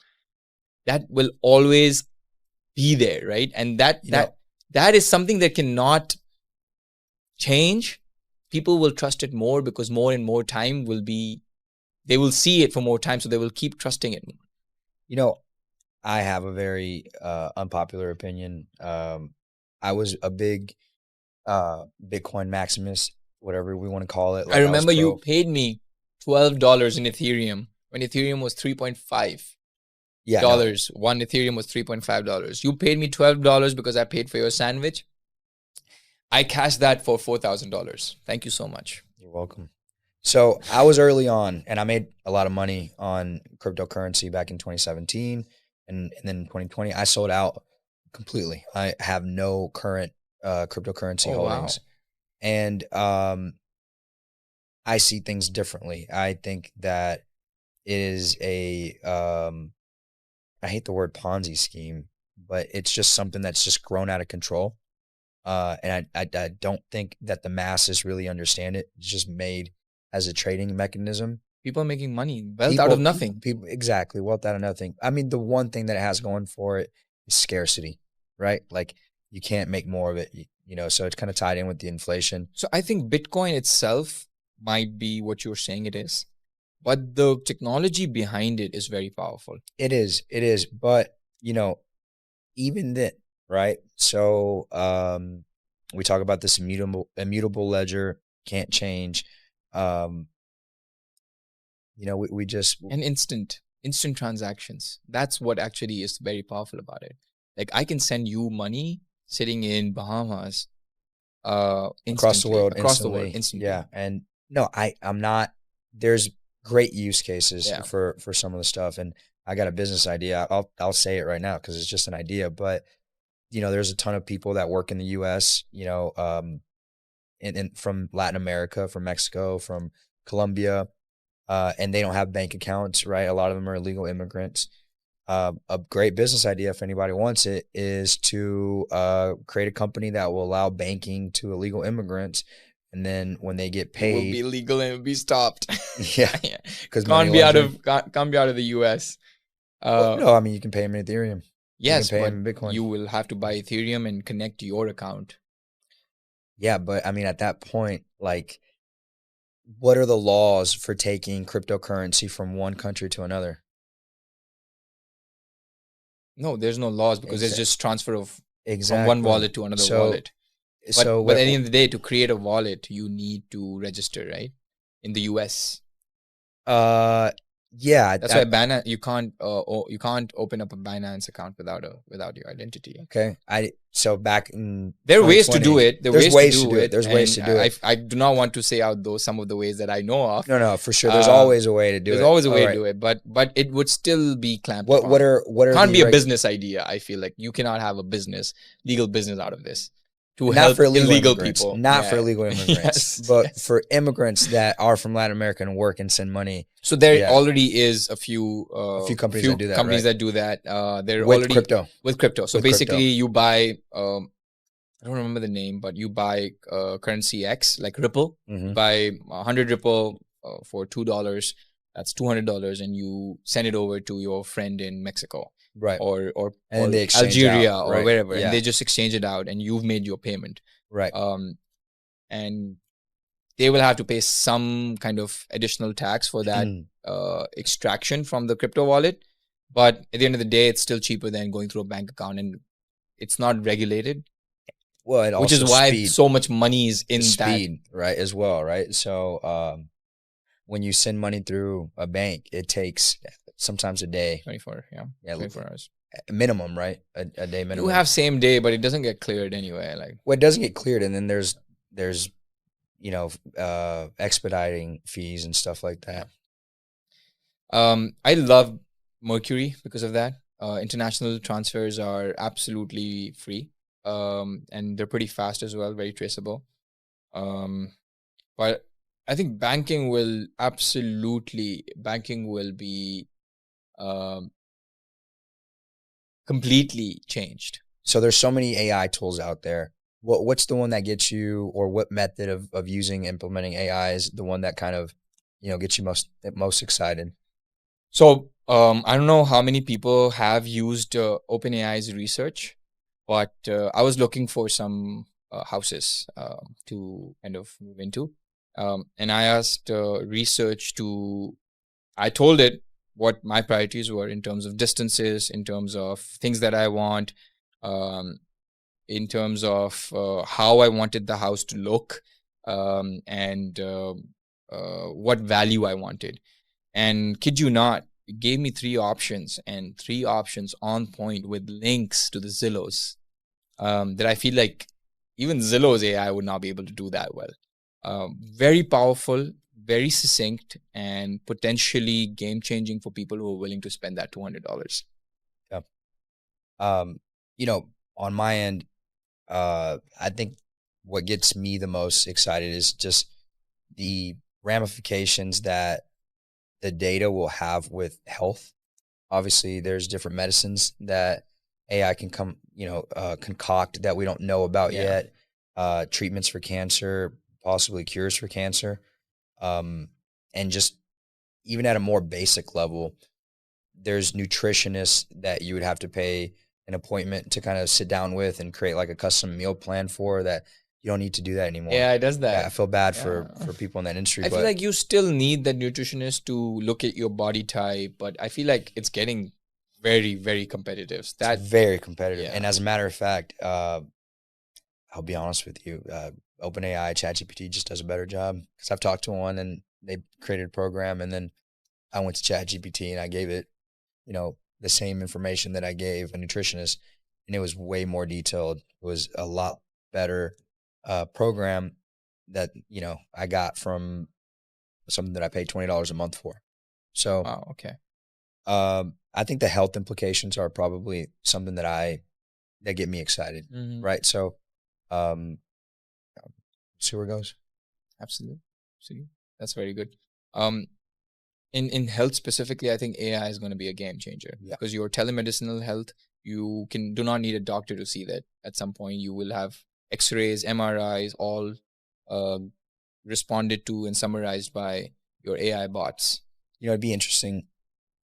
A: That will always be there, right? And that is something that cannot change. People will trust it more because more and more time they will see it for more time, so they will keep trusting it more.
B: I have a very unpopular opinion. I was a big Bitcoin Maximus, whatever we want to call it.
A: I
B: was
A: remember you
B: pro.
A: paid me $12 in Ethereum when Ethereum was $3.5.
B: Yeah, no,
A: One Ethereum was $3.5. You paid me $12 because I paid for your sandwich. I cashed that for $4,000. Thank you so much.
B: you're welcome. So I was early on, and I made a lot of money on cryptocurrency back in 2017, and then 2020 I sold out completely. I have no current cryptocurrency
A: Oh, wow.
B: holdings, and I see things differently. I think that it is a I hate the word Ponzi scheme, but it's just something that's just grown out of control. And I don't think that the masses really understand it. It's just made as a trading mechanism.
A: People are making money, wealth out of nothing.
B: People exactly, wealth out of nothing. I mean, the one thing that it has going for it is scarcity, right? Like you can't make more of it, you know. So it's kind of tied in with the inflation.
A: So I think Bitcoin itself might be what you're saying it is, but the technology behind it is very powerful.
B: It is. But you know, even then, right? So we talk about this immutable ledger, can't change. You know, we just
A: And instant transactions. That's what actually is very powerful about it. Like I can send you money sitting in Bahamas
B: across the world
A: instantly.
B: Yeah. And no, I'm not. There's great use cases
A: Yeah.
B: for some of the stuff, and I got a business idea. I'll say it right now because it's just an idea, but you know, there's a ton of people that work in the U.S., you know, and from Latin America, from Mexico, from Colombia, and they don't have bank accounts, right? A lot of them are illegal immigrants. A great business idea, if anybody wants it, is to create a company that will allow banking to illegal immigrants, and then when they get paid,
A: it will be illegal and it will be stopped.
B: Yeah, because
A: can't be out of the U.S.
B: Well, no, I mean you can pay them in Ethereum.
A: Yes,
B: you can pay
A: but
B: them in Bitcoin.
A: you will have to buy Ethereum and connect to your account.
B: Yeah, but I mean at that point, like, what are the laws for taking cryptocurrency from one country to another?
A: No, there's no laws because it's just transfer of from one
B: Exactly.
A: wallet to another wallet. But at the end of the day, to create a wallet, you need to register, right? In the US.
B: Yeah,
A: That's why Binance you can't open up a Binance account without your identity.
B: Okay. So back in
A: there are ways to do it.
B: There's ways to do it. There's ways to do it.
A: I do not want to say out some of the ways that I know of.
B: No, for sure. There's always a way to do it.
A: There's always a way to do it, but it would still be clamped upon.
B: What are
A: can't be a business idea. I feel like you cannot have a legal business out of this. To
B: not
A: help
B: for illegal
A: people.
B: Not for illegal immigrants, but for immigrants that are from Latin America and work and send money.
A: So there already is a few
B: companies that do that.
A: That do that. They're
B: with
A: already with crypto. So basically, you buy. I don't remember the name, but you buy currency X like Ripple.
B: Mm-hmm.
A: Buy 100 Ripple for $2. That's $200, and you send it over to your friend in Mexico.
B: Right.
A: Or
B: they
A: Algeria
B: out,
A: or
B: right.
A: wherever. Yeah. And they just exchange it out and you've made your payment.
B: Right.
A: And they will have to pay some kind of additional tax for that extraction from the crypto wallet. But at the end of the day, it's still cheaper than going through a bank account, and it's not regulated.
B: Well,
A: which is why so much money is in
B: speed, right? As well, right? So when you send money through a bank, it takes sometimes a day.
A: 24, yeah 24 hours.
B: Minimum, right? A day minimum.
A: You have same day, but it doesn't get cleared anyway. Like,
B: well, it doesn't get cleared, and then there's you know, expediting fees and stuff like that.
A: I love Mercury because of that. International transfers are absolutely free. And they're pretty fast as well, very traceable. But I think banking will be completely changed.
B: So there's so many AI tools out there. What's the one that gets you, or what method of implementing AI is the one that kind of, you know, gets you most excited?
A: So I don't know how many people have used OpenAI's research, but I was looking for some houses to kind of move into. And I asked research I told it what my priorities were in terms of distances, in terms of things that I want, in terms of how I wanted the house to look, and what value I wanted. And kid you not, it gave me three options, and three options on point with links to the Zillows, that I feel like even Zillow's AI would not be able to do that well. Very powerful, very succinct, and potentially game changing for people who are willing to spend that $200.
B: Yeah. On my end, I think what gets me the most excited is just the ramifications that the data will have with health. Obviously, there's different medicines that AI can concoct that we don't know about yet. Treatments for cancer, possibly cures for cancer. And just even at a more basic level, there's nutritionists that you would have to pay an appointment to kind of sit down with and create like a custom meal plan for that. You don't need to do that anymore.
A: Yeah, it does that.
B: Yeah, I feel bad for people in that industry.
A: I feel like you still need the nutritionist to look at your body type, but I feel like it's getting very, very competitive.
B: It's very competitive.
A: Yeah.
B: And as a matter of fact, I'll be honest with you, OpenAI, ChatGPT just does a better job, because I've talked to one and they created a program, and then I went to ChatGPT and I gave it, the same information that I gave a nutritionist, and it was way more detailed. It was a lot better program that, I got from something that I paid $20 a month for. So,
A: wow, okay.
B: I think the health implications are probably something that get me excited, right? So, see where it goes.
A: Absolutely. That's very good. In health specifically, I think AI is going to be a game changer, because your telemedicinal health, you do not need a doctor to see that. At some point, you will have X-rays, MRIs, all responded to and summarized by your AI bots.
B: It'd be interesting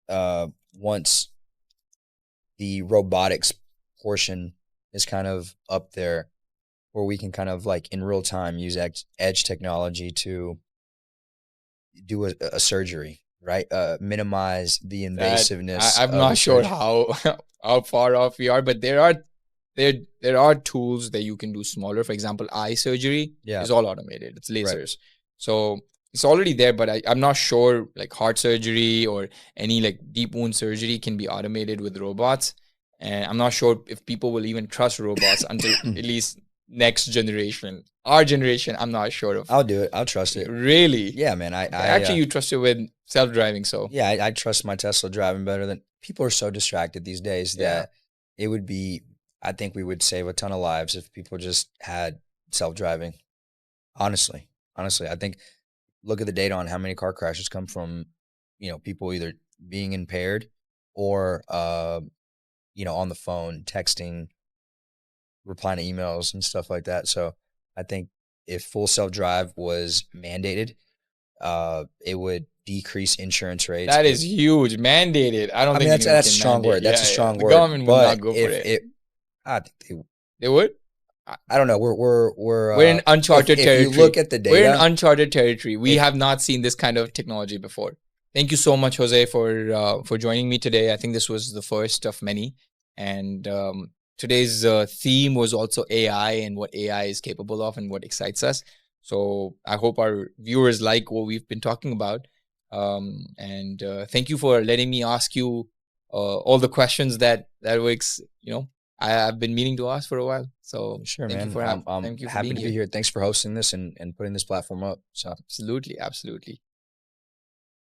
B: once the robotics portion is kind of up there, where we can kind of like in real time use edge technology to do a surgery, right? Minimize the invasiveness.
A: I'm not sure how far off we are, but there are tools that you can do smaller. For example, eye surgery is all automated. It's lasers. Right. So it's already there, but I'm not sure like heart surgery or any like deep wound surgery can be automated with robots. And I'm not sure if people will even trust robots until at least next generation. Our generation, I'm not sure of.
B: I'll do it. I'll trust it.
A: Really?
B: Yeah, man.
A: You trust it with self-driving, so.
B: Yeah, I trust my Tesla driving better than people are so distracted these days that it would be, I think we would save a ton of lives if people just had self-driving. Honestly, I think look at the data on how many car crashes come from, people either being impaired or, on the phone, texting, replying to emails and stuff like that. So I think if full self-drive was mandated, it would decrease insurance rates.
A: That is huge. Mandated. I think
B: that's a strong word. That's a strong word.
A: The government would not go for it.
B: I think
A: they would.
B: I don't know. We're
A: in uncharted territory.
B: If you look at the data,
A: we're in uncharted territory. We have not seen this kind of technology before. Thank you so much, Jose, for joining me today. I think this was the first of many, and today's theme was also AI and what AI is capable of and what excites us. So I hope our viewers like what we've been talking about. And thank you for letting me ask you all the questions that I've been meaning to ask for a while. So
B: sure,
A: thank
B: man.
A: You for
B: I'm happy to be here. Thanks for hosting this and putting this platform up. So
A: absolutely.